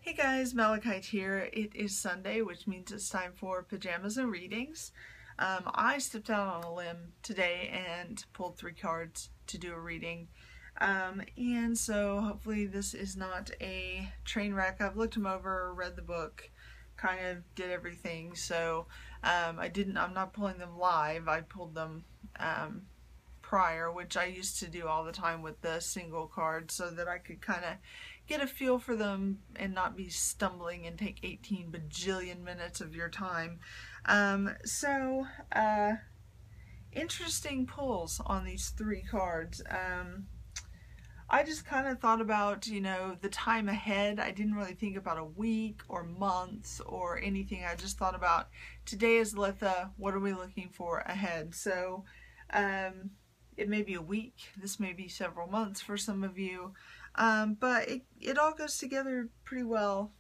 Hey guys, Malachite here. It is Sunday, which means it's time for pajamas and readings. I stepped out on a limb today and pulled 3 cards to do a reading. And so hopefully this is not a train wreck. I've looked them over, read the book, kind of did everything. So I'm not pulling them live. I pulled them prior, which I used to do all the time with the single cards so that I could kind of get a feel for them and not be stumbling and take 18 bajillion minutes of your time. Interesting pulls on these 3 cards. I just kind of thought about, the time ahead. I didn't really think about a week or months or anything. I just thought about today is Litha. What are we looking for ahead? So, it may be a week. This may be several months for some of you. But it all goes together pretty well.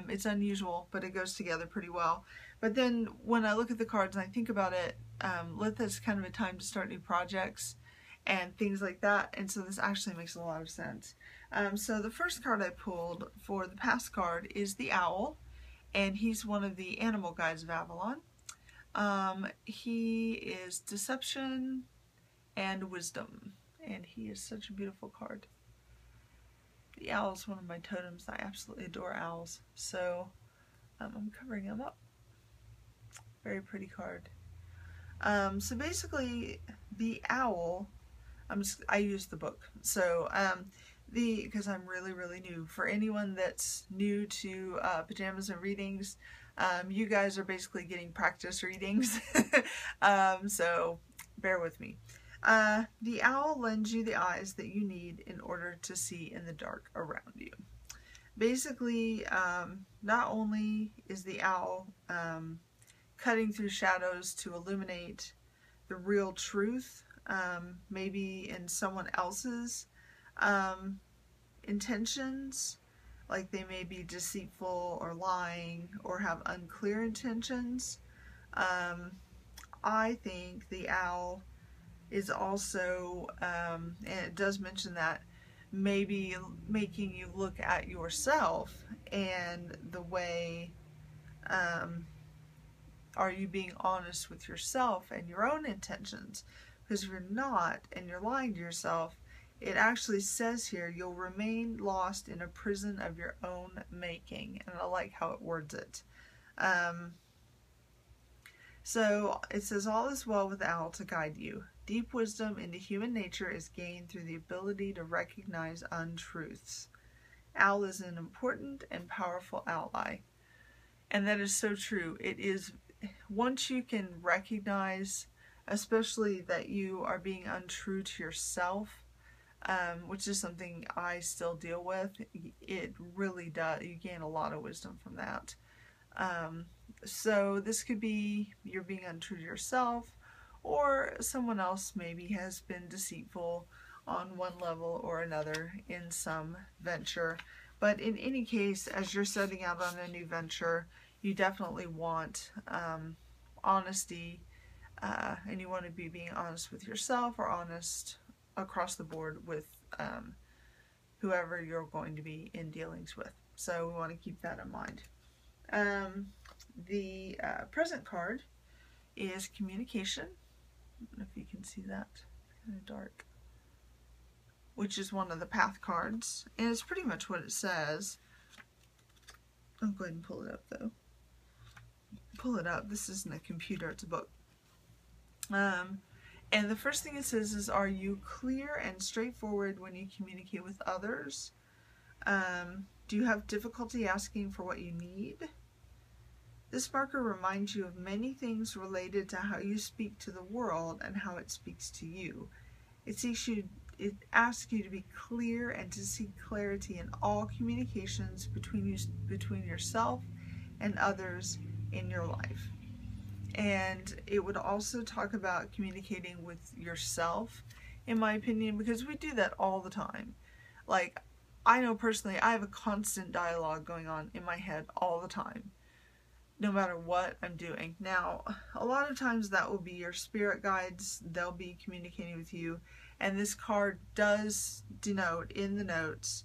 It's unusual, but it goes together pretty well. But then when I look at the cards and I think about it, Litha is kind of a time to start new projects and things like that. And so this actually makes a lot of sense. So the first card I pulled for the past card is the Owl, and he's one of the animal guides of Avalon. He is deception and wisdom, and he is such a beautiful card. The owl is one of my totems. I absolutely adore owls, so I'm covering him up. Very pretty card. So basically, the owl, I use the book, so because I'm really new. For anyone that's new to pajamas and readings, you guys are basically getting practice readings, so bear with me. The owl lends you the eyes that you need in order to see in the dark around you. Basically, not only is the owl cutting through shadows to illuminate the real truth, maybe in someone else's intentions, like they may be deceitful or lying or have unclear intentions. I think the owl is also, and it does mention that, maybe making you look at yourself and the way, are you being honest with yourself and your own intentions? Because if you're not and you're lying to yourself, it actually says here, you'll remain lost in a prison of your own making. And I like how it words it. So it says, all is well with the owl to guide you. Deep wisdom into human nature is gained through the ability to recognize untruths. Owl is an important and powerful ally. And that is so true. It is, once you can recognize, especially that you are being untrue to yourself, which is something I still deal with, it really does, you gain a lot of wisdom from that. So this could be you're being untrue to yourself, or someone else maybe has been deceitful on one level or another in some venture. But in any case, as you're setting out on a new venture, you definitely want honesty, and you want to be being honest with yourself or honest across the board with whoever you're going to be in dealings with. So we want to keep that in mind. The present card is communication. I don't know if you can see that. It's kind of dark. Which is one of the path cards. And it's pretty much what it says. I'll go ahead and pull it up though. Pull it up. This isn't a computer, it's a book. And the first thing it says is, are you clear and straightforward when you communicate with others? Do you have difficulty asking for what you need? This marker reminds you of many things related to how you speak to the world and how it speaks to you. It asks you to be clear and to seek clarity in all communications between yourself and others in your life. And it would also talk about communicating with yourself, in my opinion, because we do that all the time. Like, I know personally, I have a constant dialogue going on in my head all the time, no matter what I'm doing. Now, a lot of times that will be your spirit guides. They'll be communicating with you. And this card does denote in the notes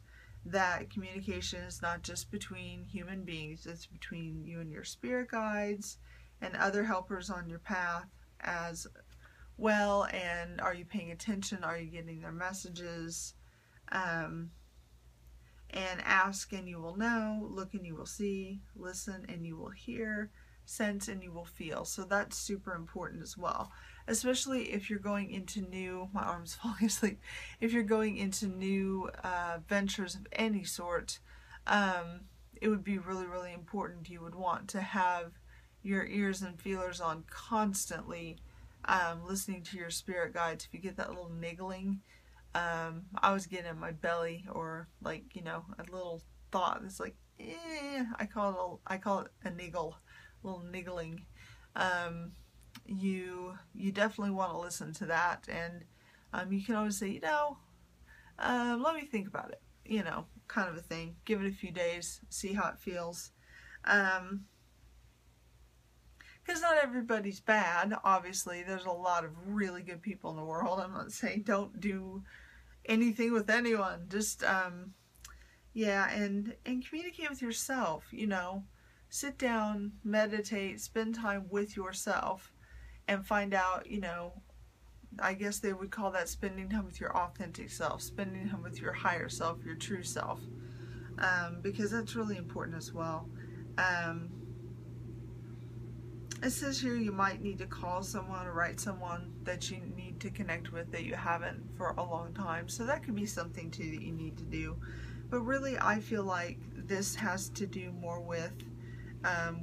that communication is not just between human beings, it's between you and your spirit guides and other helpers on your path as well. And are you paying attention? Are you getting their messages? And ask and you will know, look and you will see, listen and you will hear, sense and you will feel. So that's super important as well, especially if you're going into new, my arm's falling asleep, if you're going into new ventures of any sort. It would be really, really important. You would want to have your ears and feelers on constantly, listening to your spirit guides. If you get that little niggling, I was getting in my belly, or like, you know, a little thought that's like, I call it a niggle, a little niggling. You definitely want to listen to that, and you can always say, you know, let me think about it, you know, kind of a thing. Give it a few days, see how it feels. Because not everybody's bad, obviously. There's a lot of really good people in the world. I'm not saying don't do anything with anyone. Just, yeah, and communicate with yourself, you know. Sit down, meditate, spend time with yourself, and find out, you know, I guess they would call that spending time with your authentic self, spending time with your higher self, your true self, because that's really important as well. It says here you might need to call someone or write someone that you need to connect with that you haven't for a long time. So that could be something too that you need to do. But really, I feel like this has to do more with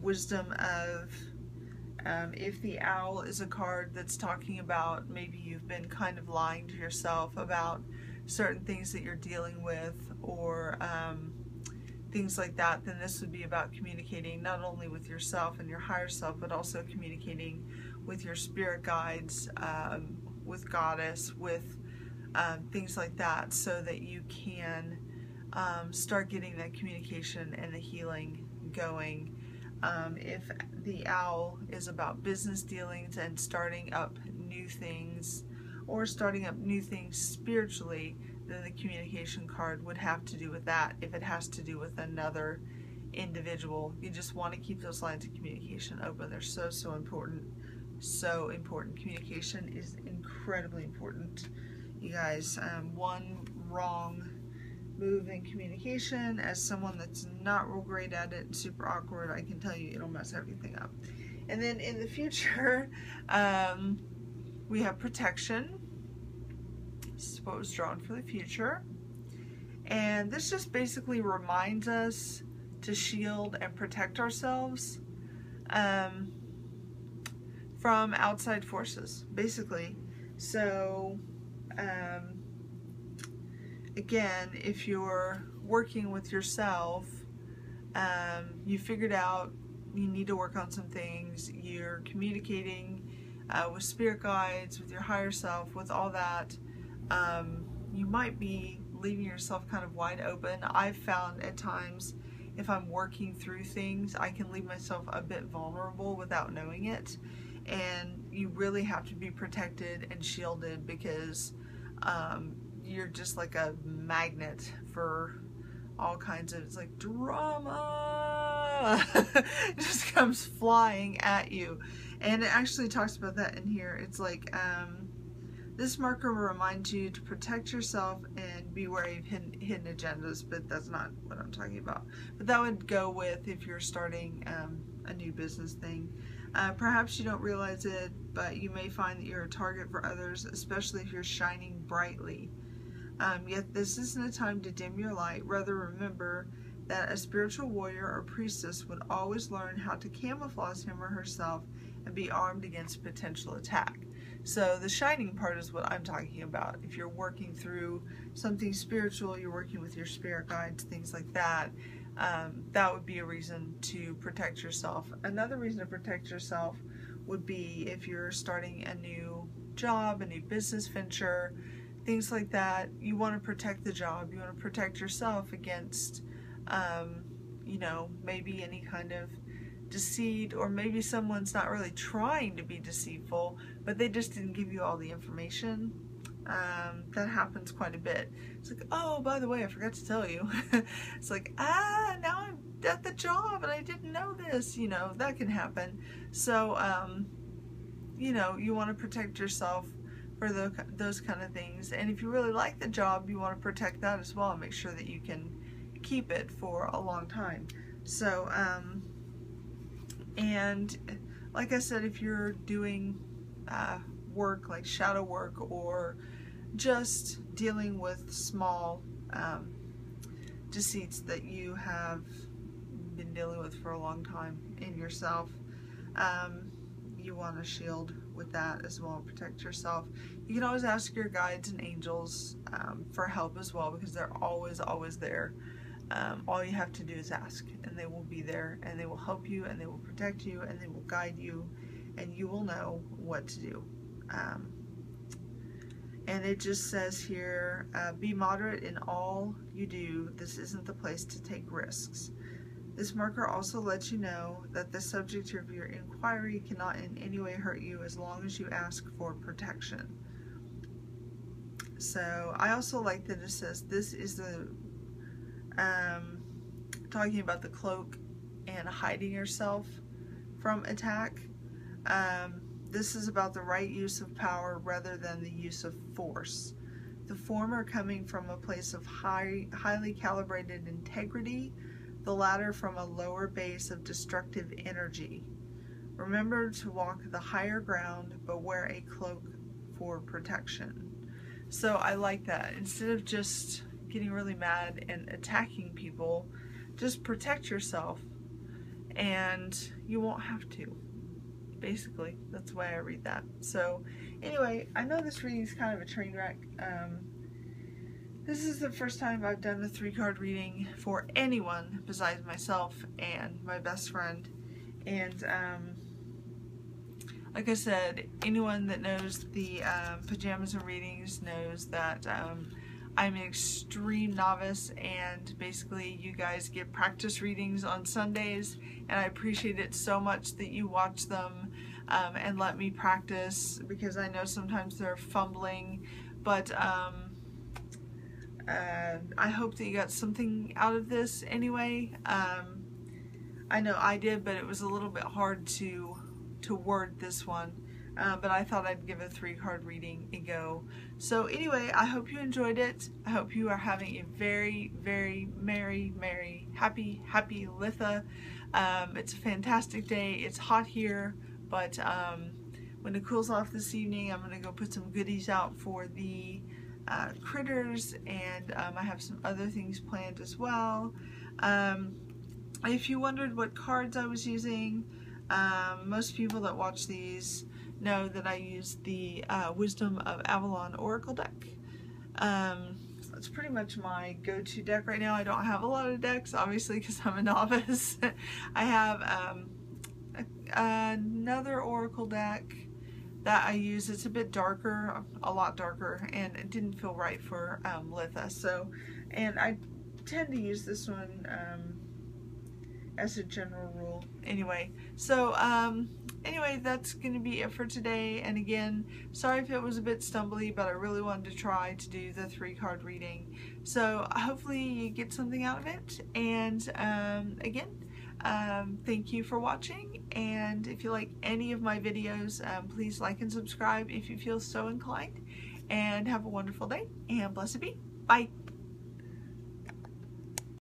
wisdom of, if the owl is a card that's talking about maybe you've been kind of lying to yourself about certain things that you're dealing with, or things like that, then this would be about communicating not only with yourself and your higher self, but also communicating with your spirit guides, with Goddess, with things like that, so that you can start getting that communication and the healing going. If the owl is about business dealings and starting up new things, or starting up new things spiritually, then the communication card would have to do with that. If it has to do with another individual, you just want to keep those lines of communication open. They're so, so important. So important. Communication is incredibly important, you guys. One wrong move in communication, as someone that's not real great at it and super awkward, I can tell you it'll mess everything up. And then in the future, we have protection. This is what was drawn for the future. And this just basically reminds us to shield and protect ourselves from outside forces, basically. So, again, if you're working with yourself, you figured out you need to work on some things, you're communicating with spirit guides, with your higher self, with all that, you might be leaving yourself kind of wide open. I've found at times, if I'm working through things, I can leave myself a bit vulnerable without knowing it. And you really have to be protected and shielded, because you're just like a magnet for all kinds of, it's like drama. It just comes flying at you. And it actually talks about that in here. It's like, this marker will remind you to protect yourself and be wary of hidden agendas, but that's not what I'm talking about. But that would go with if you're starting a new business thing. Perhaps you don't realize it, but you may find that you're a target for others, especially if you're shining brightly. Yet this isn't a time to dim your light. Rather, remember that a spiritual warrior or priestess would always learn how to camouflage him or herself and be armed against potential attack. So the shining part is what I'm talking about. If you're working through something spiritual, you're working with your spirit guides, things like that, that would be a reason to protect yourself. Another reason to protect yourself would be if you're starting a new job, a new business venture, things like that. You want to protect the job. You want to protect yourself against, you know, maybe any kind of deceit, or maybe someone's not really trying to be deceitful, but they just didn't give you all the information. That happens quite a bit. It's like, oh, by the way, I forgot to tell you. It's like, now I'm at the job and I didn't know this. You know, that can happen. So, you know, you want to protect yourself for those kind of things. And if you really like the job, you want to protect that as well and make sure that you can keep it for a long time. So, and like I said, if you're doing work like shadow work or just dealing with small deceits that you have been dealing with for a long time in yourself, you want a shield with that as well, protect yourself. You can always ask your guides and angels for help as well, because they're always there. All you have to do is ask, and they will be there, and they will help you, and they will protect you, and they will guide you, and you will know what to do. And it just says here, be moderate in all you do. This isn't the place to take risks. This marker also lets you know that the subject of your inquiry cannot in any way hurt you as long as you ask for protection. So I also like that it says this is the talking about the cloak and hiding yourself from attack. This is about the right use of power rather than the use of force. The former coming from a place of highly calibrated integrity, the latter from a lower base of destructive energy. Remember to walk the higher ground, but wear a cloak for protection. So I like that. Instead of just getting really mad and attacking people, just protect yourself and you won't have to. Basically, that's why I read that. So anyway, I know this reading is kind of a train wreck. This is the first time I've done a 3-card reading for anyone besides myself and my best friend. And like I said, anyone that knows the Pajamas and readings knows that I'm an extreme novice, and basically you guys get practice readings on Sundays, and I appreciate it so much that you watch them and let me practice, because I know sometimes they're fumbling, but I hope that you got something out of this anyway. I know I did, but it was a little bit hard to word this one. But I thought I'd give a 3-card reading a go. So anyway, I hope you enjoyed it. I hope you are having a very, very merry, happy Litha. It's a fantastic day. It's hot here, but when it cools off this evening, I'm going to go put some goodies out for the critters, and I have some other things planned as well. If you wondered what cards I was using, most people that watch these know that I use the Wisdom of Avalon Oracle deck. It's pretty much my go-to deck right now. I don't have a lot of decks, obviously, because I'm a novice. I have another Oracle deck that I use. It's a bit darker, a lot darker, and it didn't feel right for Litha. So, and I tend to use this one as a general rule. Anyway, so anyway, that's going to be it for today. And again, sorry if it was a bit stumbly, but I really wanted to try to do the 3-card reading. So hopefully you get something out of it. And again, thank you for watching. And if you like any of my videos, please like and subscribe if you feel so inclined. And have a wonderful day, and blessed be. Bye.